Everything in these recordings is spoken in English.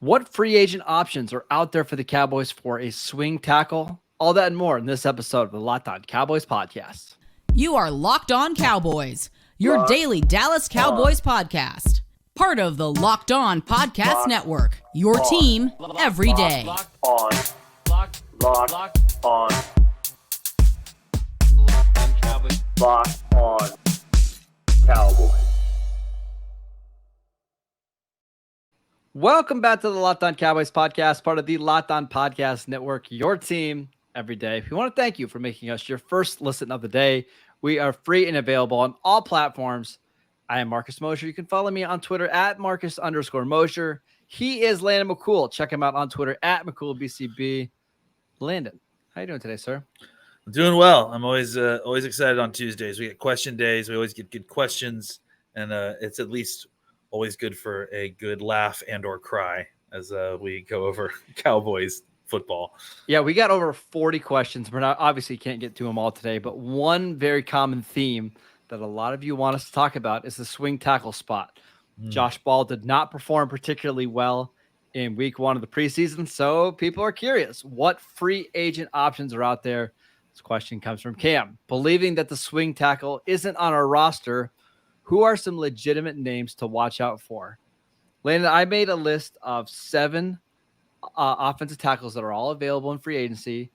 What free agent options are out there for the Cowboys for a swing tackle? All that and more in this episode of the Locked On Cowboys podcast. You are Locked On Cowboys, your daily Dallas Cowboys podcast. Part of the Locked On Podcast Network, your team every day. Locked On Cowboys. Locked On Cowboys. Welcome back to the Locked On Cowboys podcast, part of the Locked On Podcast Network, your team every day. We want to thank you for making us your first listen of the day. We are free and available on all platforms. I am Marcus Mosher. You can follow me on Twitter at Marcus_Mosher. He is Landon McCool. Check him out on Twitter at McCoolBCB. Landon, how you doing today, sir? I'm doing well. I'm always excited on Tuesdays. We get question days. We always get good questions, and it's at least always good for a good laugh and or cry as we go over Cowboys football. Yeah, we got over 40 questions. We're not obviously can't get to them all today, but one very common theme that a lot of you want us to talk about is the swing tackle spot. Josh Ball did not perform particularly well in week 1 of the preseason, so people are curious. What free agent options are out there? This question comes from Cam. Believing that the swing tackle isn't on our roster, who are some legitimate names to watch out for? Landon, I made a list of 7 offensive tackles that are all available in free agency.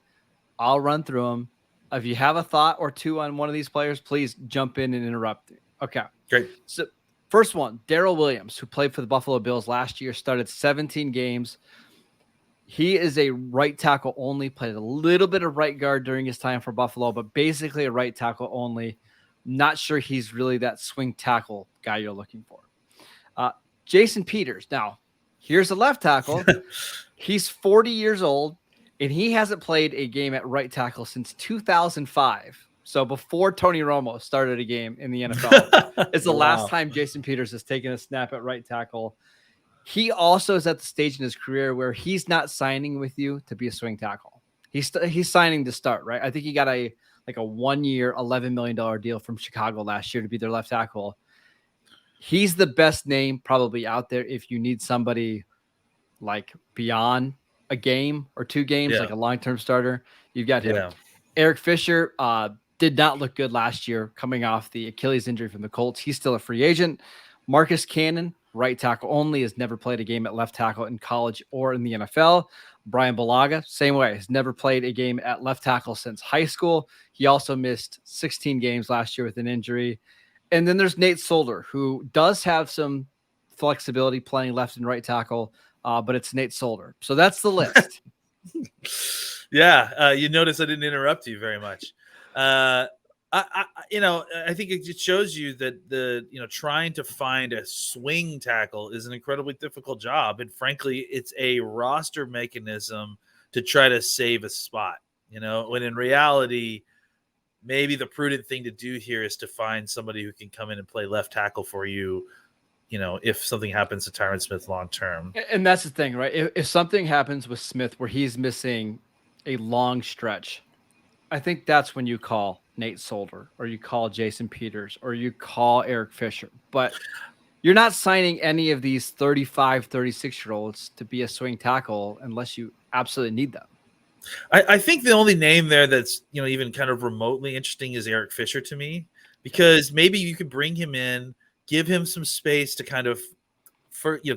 I'll run through them. If you have a thought or two on one of these players, please jump in and interrupt. Okay. Great. So first one, Darrell Williams, who played for the Buffalo Bills last year, started 17 games. He is a right tackle only, played a little bit of right guard during his time for Buffalo, but basically a right tackle only. Not sure he's really that swing tackle guy you're looking for. Jason Peters. Now, here's a left tackle. He's 40 years old, and he hasn't played a game at right tackle since 2005. So before Tony Romo started a game in the NFL. It's the last time Jason Peters has taken a snap at right tackle. He also is at the stage in his career where he's not signing with you to be a swing tackle. He's signing to start, right? I think he got a 1-year, $11 million deal from Chicago last year to be their left tackle. He's the best name probably out there if you need somebody like beyond a game or 2 games, like a long-term starter. You've got him. Eric Fisher did not look good last year coming off the Achilles injury from the Colts. He's still a free agent. Marcus Cannon, right tackle only, has never played a game at left tackle in college or in the NFL. Brian Bulaga, same way, has never played a game at left tackle since high school. He also missed 16 games last year with an injury. And then there's Nate Solder, who does have some flexibility playing left and right tackle, but it's Nate Solder. So that's the list. You notice I didn't interrupt you very much. I think it just shows you that trying to find a swing tackle is an incredibly difficult job. And frankly, it's a roster mechanism to try to save a spot, when in reality, maybe the prudent thing to do here is to find somebody who can come in and play left tackle for you, if something happens to Tyron Smith long-term. And that's the thing, right? If something happens with Smith where he's missing a long stretch, I think that's when you call Nate Solder or you call Jason Peters or you call Eric Fisher. But you're not signing any of these 35, 36-year-olds to be a swing tackle unless you absolutely need them. I think the only name there that's, even kind of remotely interesting is Eric Fisher to me, because maybe you could bring him in, give him some space to kind of,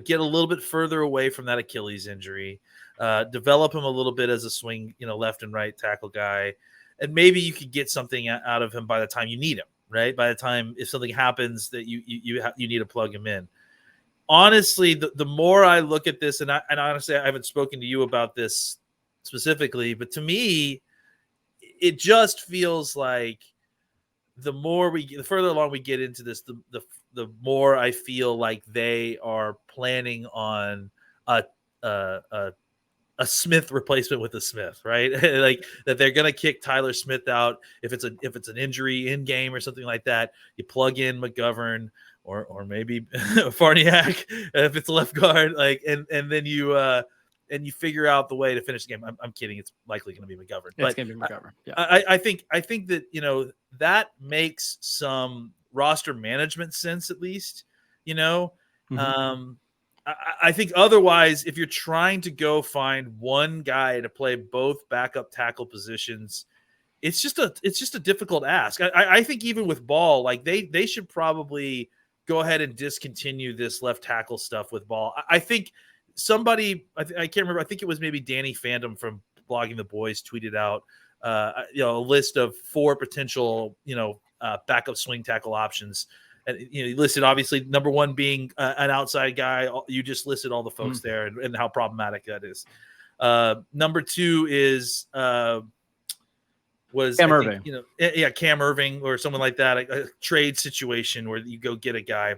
get a little bit further away from that Achilles injury, develop him a little bit as a swing, left and right tackle guy. And maybe you could get something out of him by the time you need him, right? By the time, if something happens that you need to plug him in. Honestly, the more I look at this, and honestly, I haven't spoken to you about this specifically, but to me, it just feels like the further along we get into this, the more I feel like they are planning on a Smith replacement with a Smith, right? Like that they're going to kick Tyler Smith out if it's an injury in game or something like that. You plug in McGovern or maybe Farniak if it's left guard, and then you figure out the way to finish the game. I'm kidding. It's likely going to be McGovern. It's going to be McGovern. Yeah. I think that, that makes some roster management sense, at least, I think otherwise, if you're trying to go find one guy to play both backup tackle positions, it's just a difficult ask. I think even with Ball, like they should probably go ahead and discontinue this left tackle stuff with Ball. I think somebody, I can't remember. I think it was maybe Danny Phantom from Blogging the Boys tweeted out, a list of 4 potential, backup swing tackle options. And he listed obviously number 1 being an outside guy. You just listed all the folks there and how problematic that is. Number 2 is Cam Irving. Cam Irving or someone like that, a trade situation where you go get a guy.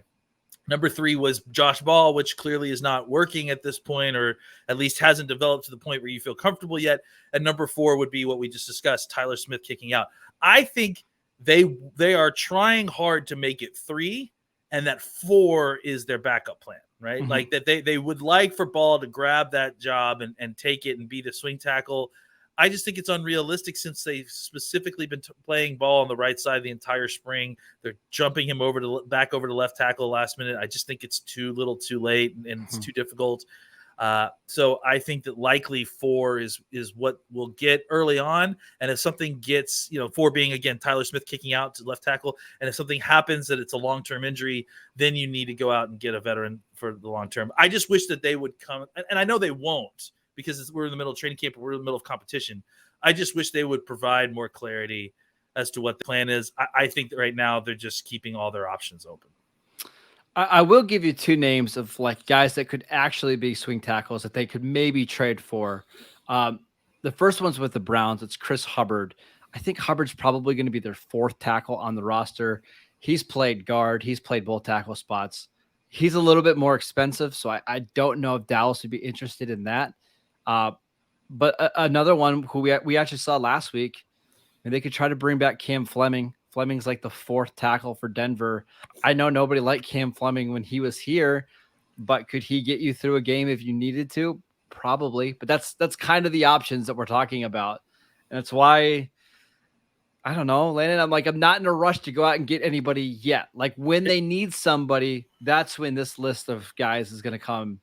Number 3 was Josh Ball, which clearly is not working at this point, or at least hasn't developed to the point where you feel comfortable yet. And number 4 would be what we just discussed, Tyler Smith kicking out. I think they are trying hard to make it 3, and that 4 is their backup plan, right? Mm-hmm. Like that they would like for Ball to grab that job and take it and be the swing tackle. I just think it's unrealistic since they've specifically been playing Ball on the right side the entire spring. They're jumping him back over to left tackle last minute. I just think it's too little too late and it's too difficult. So I think that likely 4 is what we'll get early on. And if something gets, 4 being, again, Tyler Smith kicking out to left tackle, and if something happens that it's a long-term injury, then you need to go out and get a veteran for the long term. I just wish that they would come, and I know they won't, because we're in the middle of training camp, we're in the middle of competition. I just wish they would provide more clarity as to what the plan is. I think that right now they're just keeping all their options open. I will give you 2 names of like guys that could actually be swing tackles that they could maybe trade for. The first one's with the Browns. It's Chris Hubbard. I think Hubbard's probably going to be their 4th tackle on the roster. He's played guard. He's played both tackle spots. He's a little bit more expensive, so I don't know if Dallas would be interested in that. But another one who we actually saw last week, and they could try to bring back Cam Fleming. Fleming's like the 4th tackle for Denver. I know nobody liked Cam Fleming when he was here, but could he get you through a game if you needed to? Probably. But that's kind of the options that we're talking about. And that's why, I don't know, Landon, I'm not in a rush to go out and get anybody yet. Like when they need somebody, that's when this list of guys is going to come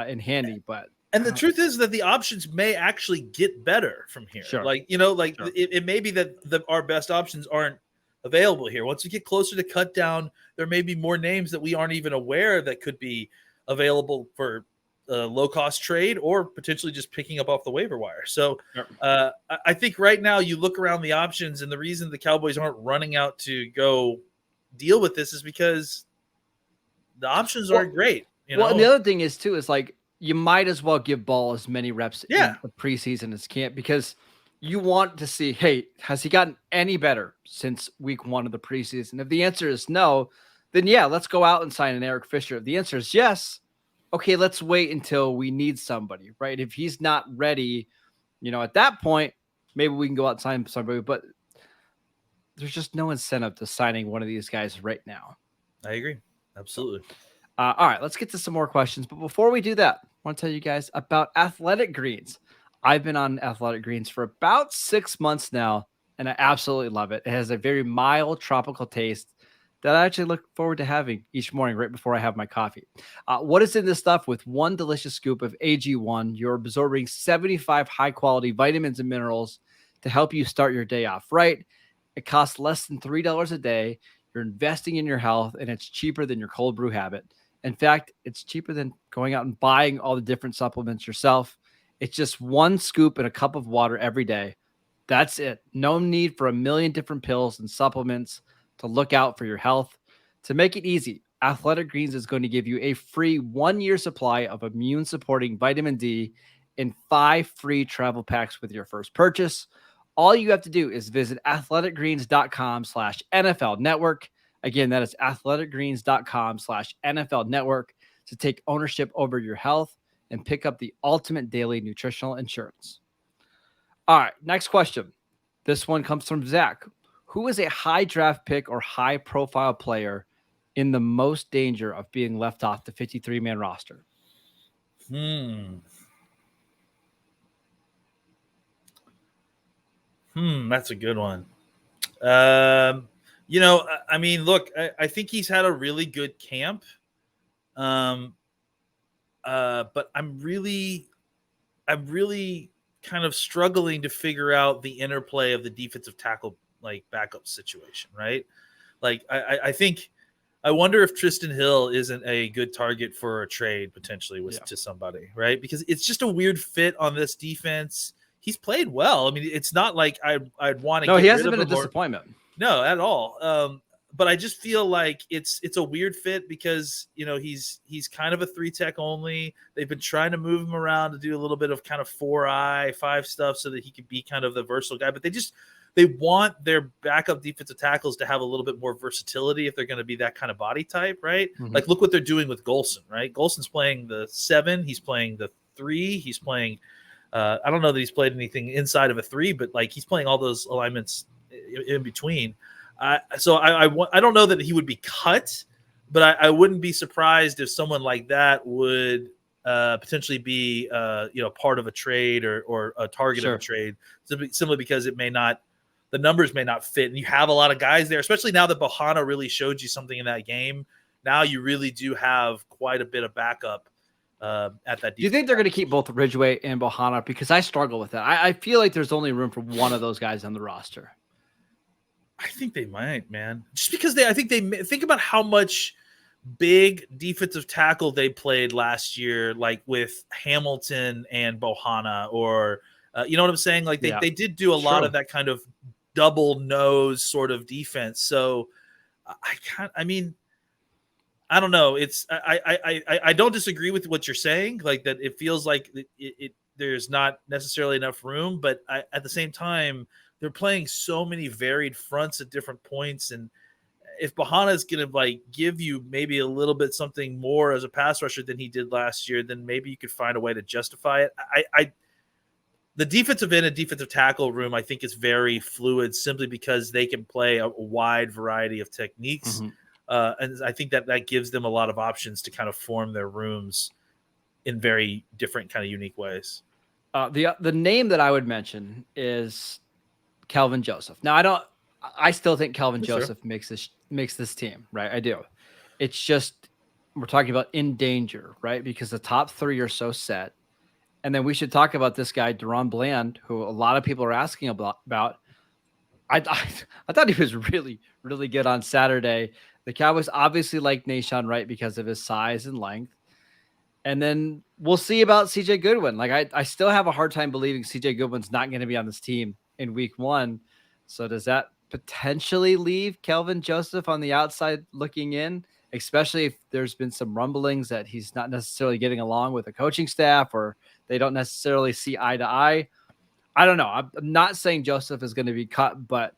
in handy. And the truth is that the options may actually get better from here. Sure. It may be that our best options aren't available here. Once we get closer to cut down, there may be more names that we aren't even aware that could be available for low-cost trade or potentially just picking up off the waiver wire. So I think right now you look around the options, and the reason the Cowboys aren't running out to go deal with this is because the options aren't great. And the other thing is, too, is like you might as well give Ball as many reps in the preseason as camp, because you want to see, hey, has he gotten any better since week 1 of the preseason? If the answer is no, then let's go out and sign an Eric Fisher. If the answer is yes, okay, let's wait until we need somebody, right? If he's not ready, at that point, maybe we can go out and sign somebody, but there's just no incentive to signing one of these guys right now. I agree. Absolutely. All right, let's get to some more questions. But before we do that, I want to tell you guys about Athletic Greens. I've been on Athletic Greens for about 6 months now, and I absolutely love it. It has a very mild tropical taste that I actually look forward to having each morning right before I have my coffee. What is in this stuff? With 1 delicious scoop of AG1, you're absorbing 75 high-quality vitamins and minerals to help you start your day off right. It costs less than $3 a day. You're investing in your health, and it's cheaper than your cold brew habit. In fact, it's cheaper than going out and buying all the different supplements yourself. It's just 1 scoop in a cup of water every day. That's it. No need for a million different pills and supplements to look out for your health. To make it easy, Athletic Greens is going to give you a free 1-year supply of immune-supporting vitamin D in 5 free travel packs with your first purchase. All you have to do is visit athleticgreens.com/NFL Network. Again, that is athleticgreens.com/NFL Network to take ownership over your health and pick up the ultimate daily nutritional insurance. All right, next question. This one comes from Zach. Who is a high draft pick or high profile player in the most danger of being left off the 53-man roster? That's a good one. I mean, look, I think he's had a really good camp. but I'm really kind of struggling to figure out the interplay of the defensive tackle like backup situation, right? Like I think I wonder if Tristan Hill isn't a good target for a trade potentially to somebody, right? Because it's just a weird fit on this defense. He's played well. I mean, it's not like I'd want to. No, get he rid hasn't of been a him disappointment. no, at all. But I just feel like it's a weird fit because he's kind of a 3-tech only. They've been trying to move him around to do a little bit of kind of 4-eye 5 stuff so that he could be kind of the versatile guy. But they want their backup defensive tackles to have a little bit more versatility if they're going to be that kind of body type, right? Mm-hmm. Like look what they're doing with Golson, right? Golson's playing the 7, he's playing the 3, he's playing. I don't know that he's played anything inside of a 3, but like he's playing all those alignments in between. So I don't know that he would be cut, but I wouldn't be surprised if someone like that would potentially be part of a trade or a target of a trade, simply because the numbers may not fit, and you have a lot of guys there, especially now that Bohanna really showed you something in that game. Now you really do have quite a bit of backup at that defense. Do you think they're going to keep both Ridgeway and Bohanna? Because I struggle with that. I feel like there's only room for one of those guys on the roster. I think they might, man. Just because think about how much big defensive tackle they played last year, like with Hamilton and Bohanna, or you know what I'm saying? Like they did do a lot of that kind of double nose sort of defense. So I don't know. I don't disagree with what you're saying. Like that, it feels like there's not necessarily enough room, but at the same time, they're playing so many varied fronts at different points, and if Bohanna is going to like give you maybe a little bit something more as a pass rusher than he did last year, then maybe you could find a way to justify it. The defensive end and defensive tackle room, I think, is very fluid simply because they can play a wide variety of techniques. Mm-hmm. And I think that gives them a lot of options to kind of form their rooms in very different kind of unique ways. The name that I would mention is Kelvin Joseph. Now, I still think Kelvin Joseph makes this team, right? I do. It's just we're talking about in danger, right? Because the top 3 are so set. And then we should talk about this guy, Deron Bland, who a lot of people are asking about. I thought he was really, really good on Saturday. The Cowboys obviously like Nahshon Wright because of his size and length. And then we'll see about CJ Goodwin. Like I still have a hard time believing CJ Goodwin's not going to be on this team in week 1. So does that potentially leave Kelvin Joseph on the outside looking in, especially if there's been some rumblings that he's not necessarily getting along with the coaching staff or they don't necessarily see eye to eye? I don't know. I'm not saying Joseph is going to be cut, but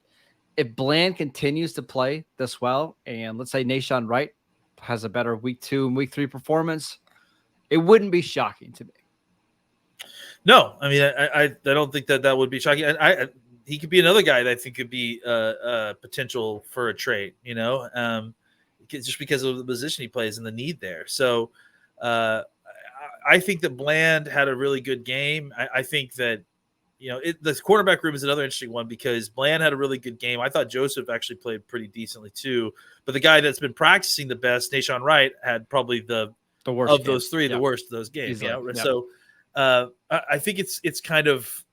if Bland continues to play this well, and let's say Nahshon Wright has a better week 2 and week 3 performance, it wouldn't be shocking to me. No, I mean, I don't think that would be shocking. And he could be another guy that I think could be potential for a trade, just because of the position he plays and the need there. So I think that Bland had a really good game. I think that, the quarterback room is another interesting one because Bland had a really good game. I thought Joseph actually played pretty decently too. But the guy that's been practicing the best, Nahshon Wright, had probably the worst of those 3, the worst of those games. So I think it's kind of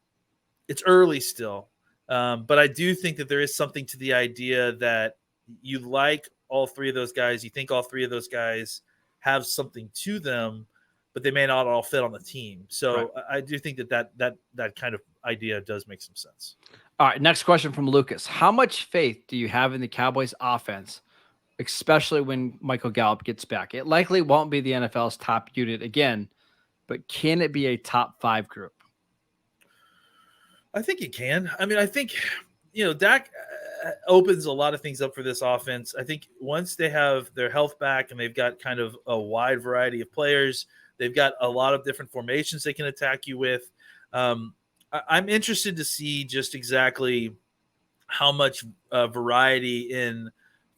it's early still. But I do think that there is something to the idea that you like all 3 of those guys. You think all 3 of those guys have something to them, but they may not all fit on the team. So I do think that kind of idea does make some sense. All right. Next question from Lucas. How much faith do you have in the Cowboys offense, especially when Michael Gallup gets back? It likely won't be the NFL's top unit again, but can it be a top 5 group? I think it can. I mean, I think, Dak opens a lot of things up for this offense. I think once they have their health back and they've got kind of a wide variety of players, they've got a lot of different formations they can attack you with. I'm interested to see just exactly how much variety in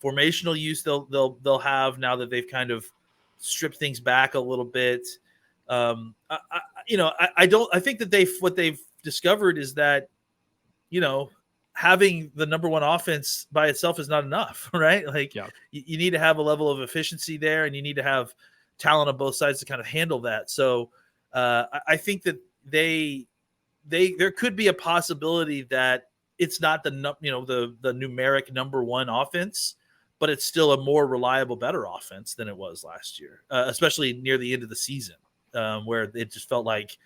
formational use they'll have now that they've kind of stripped things back a little bit. I think that what they've discovered is that, having the number 1 offense by itself is not enough, right? Like you need to have a level of efficiency there, and you need to have talent on both sides to kind of handle that. So I think that there could be a possibility that it's not the numeric number one offense, but it's still a more reliable, better offense than it was last year, especially near the end of the season, where it just felt like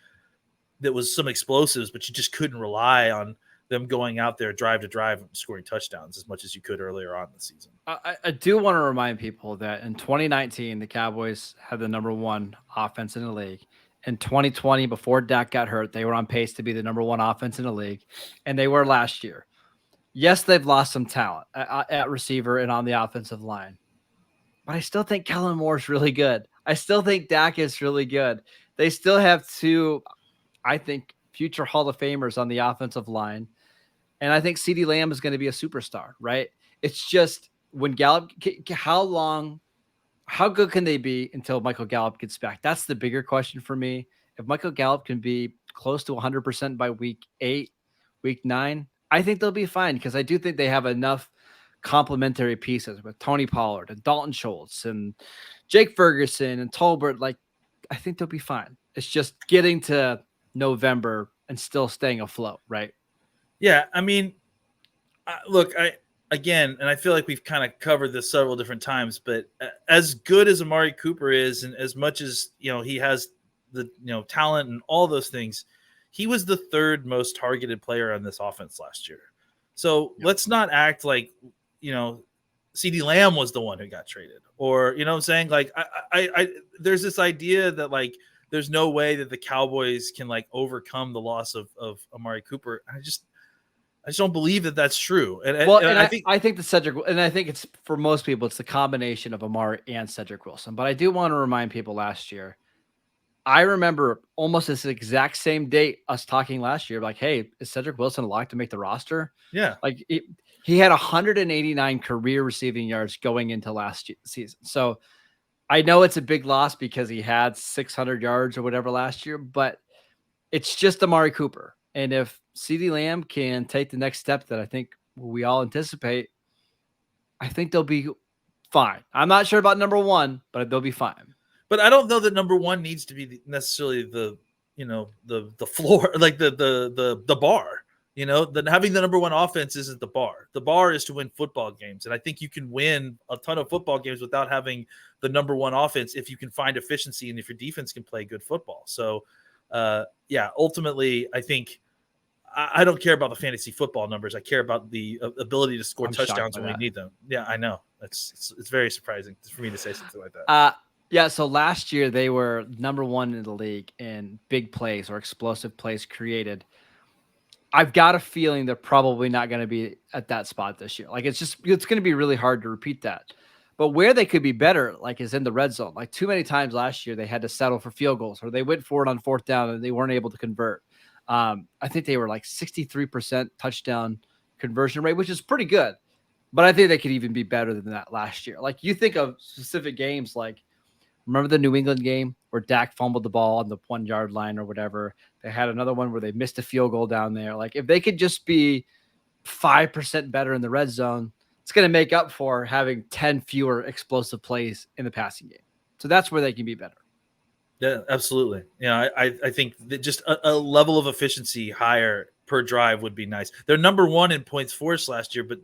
there was some explosives, but you just couldn't rely on them going out there drive to drive and scoring touchdowns as much as you could earlier on in the season. I do want to remind people that in 2019, the Cowboys had the number one offense in the league. In 2020, before Dak got hurt, they were on pace to be the number one offense in the league, and they were last year. Yes, they've lost some talent at receiver and on the offensive line, but I still think Kellen Moore is really good. I still think Dak is really good. They still have two, I think, future Hall of Famers on the offensive line, and I think CeeDee Lamb is going to be a superstar, right? It's just when Gallup, how good can they be until Michael Gallup gets back? That's the bigger question for me. If Michael Gallup can be close to 100% by week 8, week 9, I think they'll be fine because I do think they have enough complementary pieces with Tony Pollard and Dalton Schultz and Jake Ferguson and Tolbert. Like, I think they'll be fine. It's just getting to November and still staying afloat, right? Yeah, I mean, look, and I feel like we've kind of covered this several different times, but as good as Amari Cooper is, and as much as, he has the, talent and all those things, he was the third most targeted player on this offense last year. So let's not act like, CeeDee Lamb was the one who got traded, or, what I'm saying? Like, I there's this idea that like, there's no way that the Cowboys can like overcome the loss of Amari Cooper. I just don't believe that that's true. And I think the Cedric, and I think it's for most people, it's the combination of Amari and Cedric Wilson. But I do want to remind people last year, I remember almost this exact same date us talking last year, like, hey, is Cedric Wilson locked to make the roster? Yeah. Like he had 189 career receiving yards going into last season. So I know it's a big loss because he had 600 yards or whatever last year, but it's just Amari Cooper. And if CeeDee Lamb can take the next step that I think we all anticipate, I think they'll be fine. I'm not sure about number one, but they'll be fine. But I don't know that number one needs to be necessarily the floor, like the bar. Having the number one offense isn't the bar. The bar is to win football games. And I think you can win a ton of football games without having the number one offense if you can find efficiency and if your defense can play good football. So, ultimately, I think I don't care about the fantasy football numbers. I care about the ability to score touchdowns when we need them. Yeah, I know. It's very surprising for me to say something like that. Yeah, so last year they were number one in the league in big plays or explosive plays created. I've got a feeling they're probably not going to be at that spot this year. Like it's going to be really hard to repeat that. But where they could be better, like, is in the red zone. Like too many times last year, they had to settle for field goals, or they went for it on fourth down and they weren't able to convert. I think they were like 63% touchdown conversion rate, which is pretty good. But I think they could even be better than that last year. Like you think of specific games, like remember the New England game where Dak fumbled the ball on the 1 yard line or whatever. They had another one where they missed a field goal down there. Like if they could just be 5% better in the red zone, it's going to make up for having 10 fewer explosive plays in the passing game. So that's where they can be better. Yeah, absolutely. Yeah, I think that just a level of efficiency higher per drive would be nice. They're number one in points forced last year, but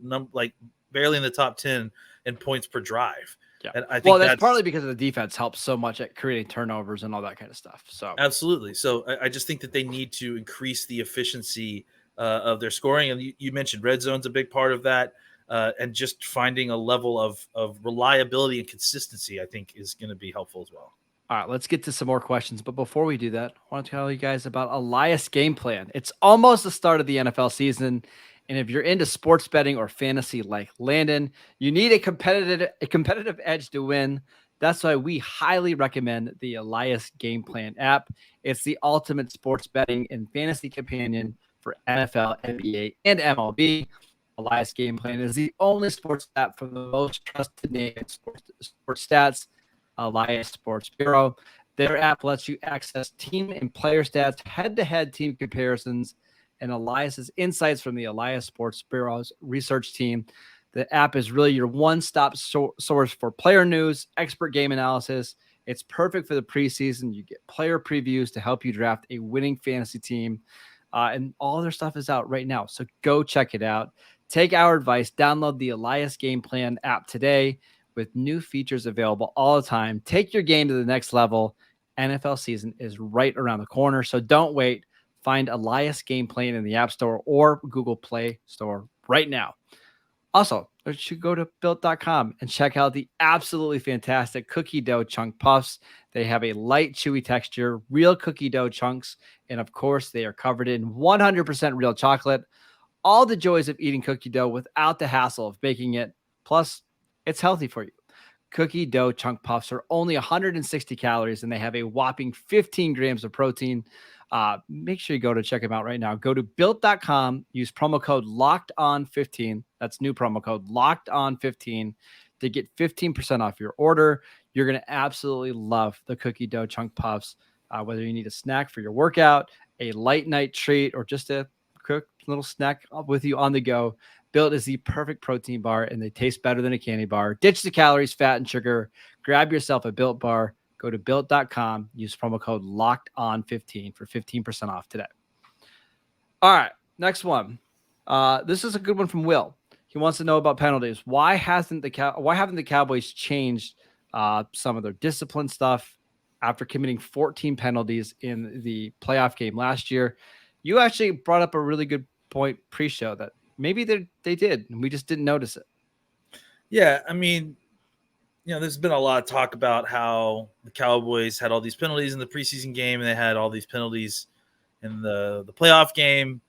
barely in the top 10 in points per drive. Yeah. And I think that's partly because of the defense helps so much at creating turnovers and all that kind of stuff. So absolutely. So I just think that they need to increase the efficiency of their scoring. And you mentioned red zone's a big part of that. And just finding a level of reliability and consistency, I think, is going to be helpful as well. All right, let's get to some more questions. But before we do that, I want to tell you guys about Elias Game Plan. It's almost the start of the NFL season. And if you're into sports betting or fantasy like Landon, you need a competitive edge to win. That's why we highly recommend the Elias Game Plan app. It's the ultimate sports betting and fantasy companion for NFL, NBA, and MLB. Elias Game Plan is the only sports app from the most trusted name in sports stats, Elias Sports Bureau. Their app lets you access team and player stats, head-to-head team comparisons, and Elias's insights from the Elias Sports Bureau's research team. The app is really your one-stop source for player news, expert game analysis, It's perfect for the preseason. You get player previews to help you draft a winning fantasy team. And all their stuff is out right now. So go check it out. Take our advice. Download the Elias Game Plan app today with new features available all the time. Take your game to the next level. NFL season is right around the corner. So don't wait. Find Elias Game Plan in the App Store or Google Play Store right now. Also, you should go to built.com and check out the absolutely fantastic cookie dough chunk puffs. They have a light, chewy texture, real cookie dough chunks, and of course, they are covered in 100% real chocolate. All the joys of eating cookie dough without the hassle of baking it. Plus, it's healthy for you. Cookie dough chunk puffs are only 160 calories, and they have a whopping 15 grams of protein. Make sure you go to check them out right now. Go to built.com, use promo code LOCKEDON15. That's new promo code LOCKEDON15 to get 15% off your order. You're going to absolutely love the cookie dough chunk puffs, whether you need a snack for your workout, a light night treat, or just a quick little snack with you on the go. Built is the perfect protein bar, and they taste better than a candy bar. Ditch the calories, fat, and sugar. Grab yourself a Built bar. Go to built.com. Use promo code LOCKEDON15 for 15% off today. All right, next one. This is a good one from Will. He wants to know about penalties. Why haven't the Cowboys changed some of their discipline stuff after committing 14 penalties in the playoff game last year? You actually brought up a really good point pre-show that maybe they did, and we just didn't notice it. Yeah, I mean, there's been a lot of talk about how the Cowboys had all these penalties in the preseason game, and they had all these penalties in the playoff game.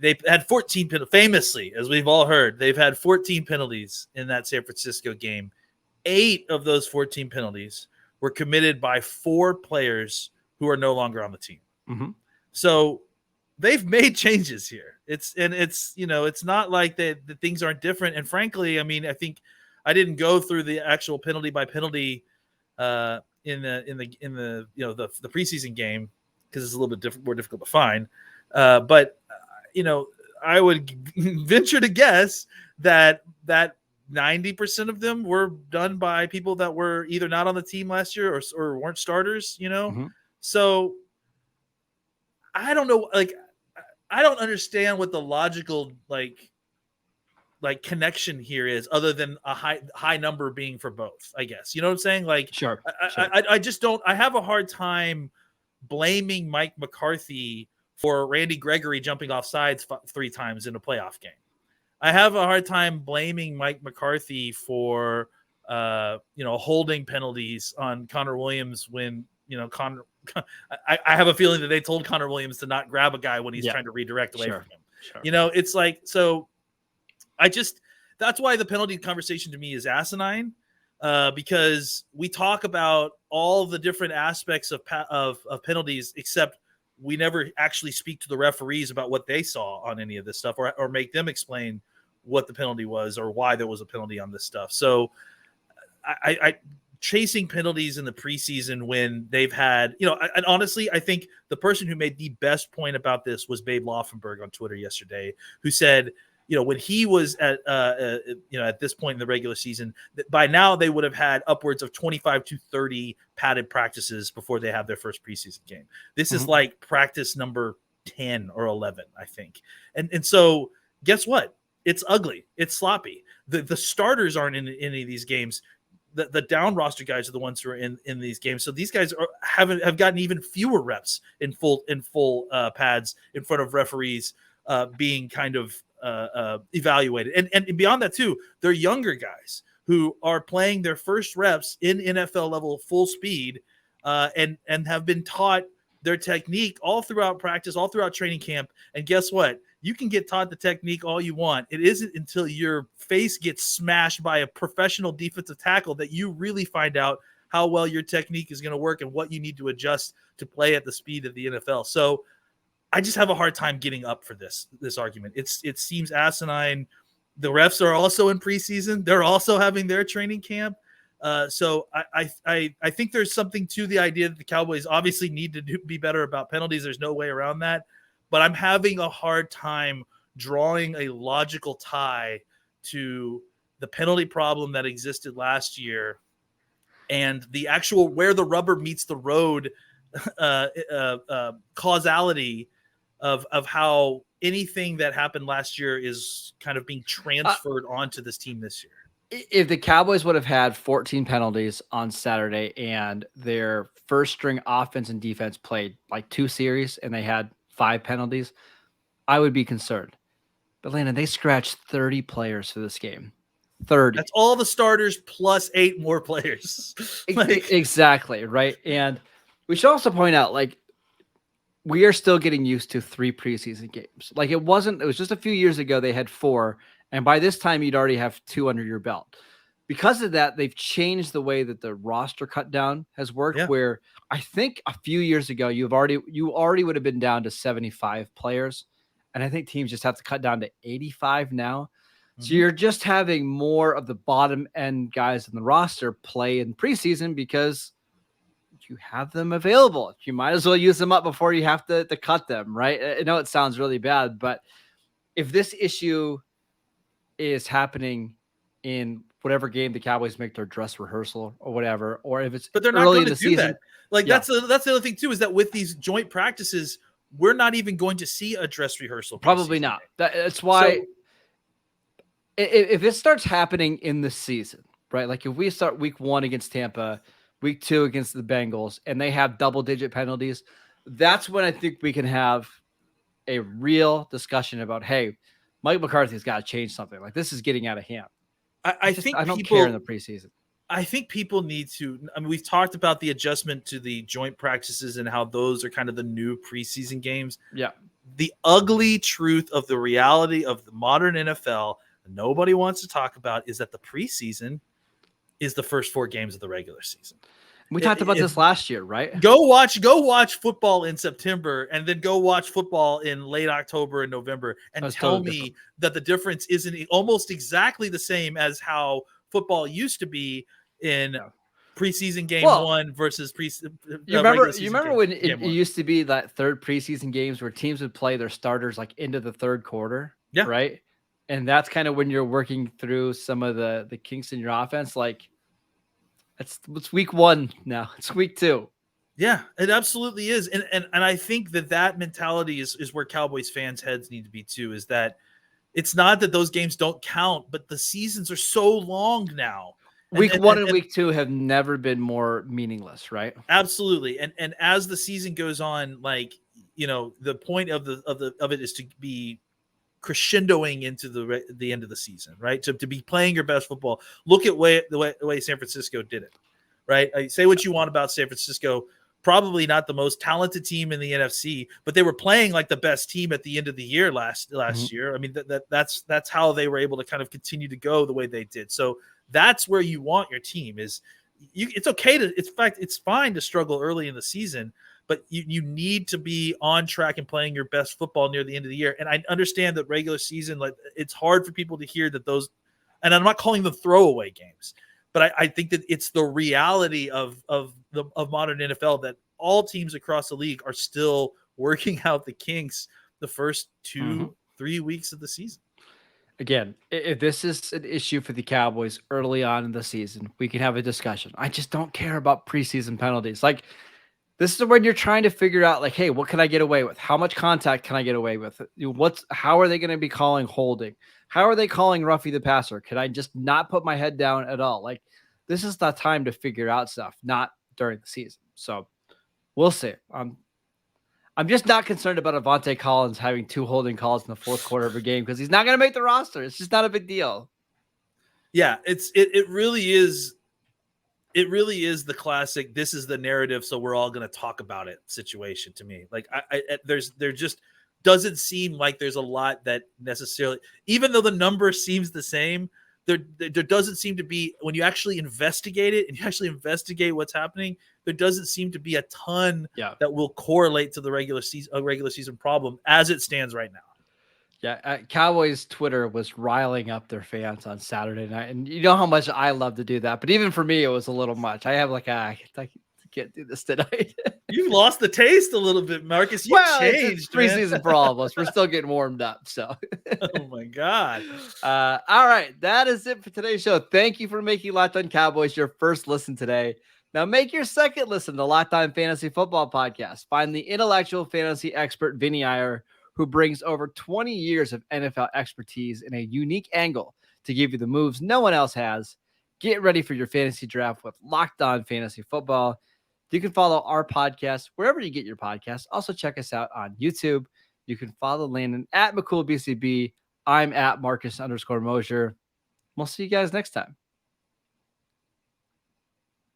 They had 14 penalties. Famously, as we've all heard, they've had 14 penalties in that San Francisco game. 8 of those 14 penalties were committed by 4 players who are no longer on the team. Mm-hmm. So they've made changes here. It's not like the things aren't different. And frankly, I mean, I think I didn't go through the actual penalty by penalty in the preseason game because it's a little bit more difficult to find. But I would venture to guess that 90% of them were done by people that were either not on the team last year or weren't starters. Mm-hmm. So I don't know. I don't understand what the logical connection here is, other than a high number being for both, I guess. You know what I'm saying? Sure. I just don't. I have a hard time blaming Mike McCarthy for Randy Gregory jumping off sides 3 times in a playoff game. I have a hard time blaming Mike McCarthy for holding penalties on Connor Williams when Connor. I have a feeling that they told Connor Williams to not grab a guy when he's trying to redirect away from him. Sure. It's like, so that's why the penalty conversation to me is asinine, because we talk about all the different aspects of penalties, except we never actually speak to the referees about what they saw on any of this stuff, or make them explain what the penalty was or why there was a penalty on this stuff. So I chasing penalties in the preseason when they've had, and honestly, I think the person who made the best point about this was Babe Laufenberg on Twitter yesterday, who said, when he was at this point in the regular season, by now they would have had upwards of 25 to 30 padded practices before they have their first preseason game. This is like practice number 10 or 11, I think. And so guess what? It's ugly. It's sloppy. The starters aren't in any of these games. The down roster guys are the ones who are in these games. So these guys have gotten even fewer reps in full pads in front of referees being kind of evaluated. And beyond that too, they're younger guys who are playing their first reps in NFL level full speed and have been taught their technique all throughout practice, all throughout training camp. And guess what? You can get taught the technique all you want. It isn't until your face gets smashed by a professional defensive tackle that you really find out how well your technique is going to work and what you need to adjust to play at the speed of the NFL. So I just have a hard time getting up for this argument. It seems asinine. The refs are also in preseason. They're also having their training camp. So I think there's something to the idea that the Cowboys obviously need to be better about penalties. There's no way around that. But I'm having a hard time drawing a logical tie to the penalty problem that existed last year and the actual where the rubber meets the road causality of how anything that happened last year is kind of being transferred onto this team this year. If the Cowboys would have had 14 penalties on Saturday and their first string offense and defense played like 2 series and they had 5 penalties, I would be concerned. But Landon, they scratched 30 players for this game. 30. That's all the starters plus 8 more players. Exactly, right? And we should also point out, like, we are still getting used to 3 preseason games. Like, it was just a few years ago they had 4, and by this time you'd already have 2 under your belt. Because of that, they've changed the way that the roster cut down has worked, where I think a few years ago you already would have been down to 75 players. And I think teams just have to cut down to 85 now. So you're just having more of the bottom end guys in the roster play in preseason because you have them available. You might as well use them up before you have to cut them, right? I know it sounds really bad, but if this issue is happening in whatever game the Cowboys make their dress rehearsal or whatever, or if it's but they're not early going in the to do season, that. Like that's the other thing too, is that with these joint practices, we're not even going to see a dress rehearsal. Probably not. That's why if it starts happening in the season, right? Like if we start week 1 against Tampa, week 2 against the Bengals, and they have double-digit penalties, that's when I think we can have a real discussion about, hey, Mike McCarthy's got to change something. Like this is getting out of hand. I don't care in the preseason. I think people need to. I mean, we've talked about the adjustment to the joint practices and how those are kind of the new preseason games. Yeah. The ugly truth of the reality of the modern NFL that nobody wants to talk about is that the preseason is the first 4 games of the regular season. We talked about this last year, right? Go watch football in September and then go watch football in late October and November and tell me that the difference isn't almost exactly the same as how football used to be in preseason game 1 versus you remember when it used to be that third preseason games where teams would play their starters like into the third quarter, right? And that's kind of when you're working through some of the kinks in your offense. Like it's week 1 now. It's week 2. Yeah, it absolutely is. And I think that mentality is where Cowboys fans' heads need to be too, is that it's not that those games don't count, but the seasons are so long now. Week 1 and week 2 have never been more meaningless, right? Absolutely. And as the season goes on, like, you know, the point of it is to be crescendoing into the end of the season, right? To be playing your best football. Look at the way San Francisco did it, right? Say what you want about San Francisco, probably not the most talented team in the NFC, but they were playing like the best team at the end of the year last year. I mean, that's how they were able to kind of continue to go the way they did. So that's where you want your team is. It's okay to, it's fine to struggle early in the season, but you need to be on track and playing your best football near the end of the year. And I understand that regular season, like it's hard for people to hear that those, and I'm not calling them throwaway games, but I think that it's the reality of modern NFL that all teams across the league are still working out the kinks the first 2-3 weeks of the season. Again, if this is an issue for the Cowboys early on in the season, we can have a discussion. I just don't care about preseason penalties. Like, this is when you're trying to figure out, like, hey, what can I get away with? How much contact can I get away with? How are they going to be calling holding? How are they calling roughie the passer? Could I just not put my head down at all? Like, this is the time to figure out stuff, not during the season. So we'll see. I'm just not concerned about Avante Collins having 2 holding calls in the fourth quarter of a game because he's not going to make the roster. It's just not a big deal. Yeah, it really is. It really is the classic, this is the narrative, so we're all going to talk about it situation to me. Like there just doesn't seem like there's a lot that necessarily, even though the number seems the same, there doesn't seem to be, when you actually investigate it and you actually investigate what's happening, there doesn't seem to be a ton that will correlate to the regular season problem as it stands right now. Yeah, Cowboys Twitter was riling up their fans on Saturday night, and you know how much I love to do that. But even for me, it was a little much. I have like can't do this tonight. You lost the taste a little bit, Marcus. You changed, it's preseason for all of us. We're still getting warmed up. So, oh my God. All right. That is it for today's show. Thank you for making Locked On Cowboys your first listen today. Now make your second listen to Locked On Fantasy Football Podcast. Find the intellectual fantasy expert, Vinny Iyer, who brings over 20 years of NFL expertise in a unique angle to give you the moves no one else has. Get ready for your fantasy draft with Locked On Fantasy Football. You can follow our podcast wherever you get your podcasts. Also check us out on YouTube. You can follow Landon at McCoolBCB. I'm at Marcus _Mosher. We'll see you guys next time.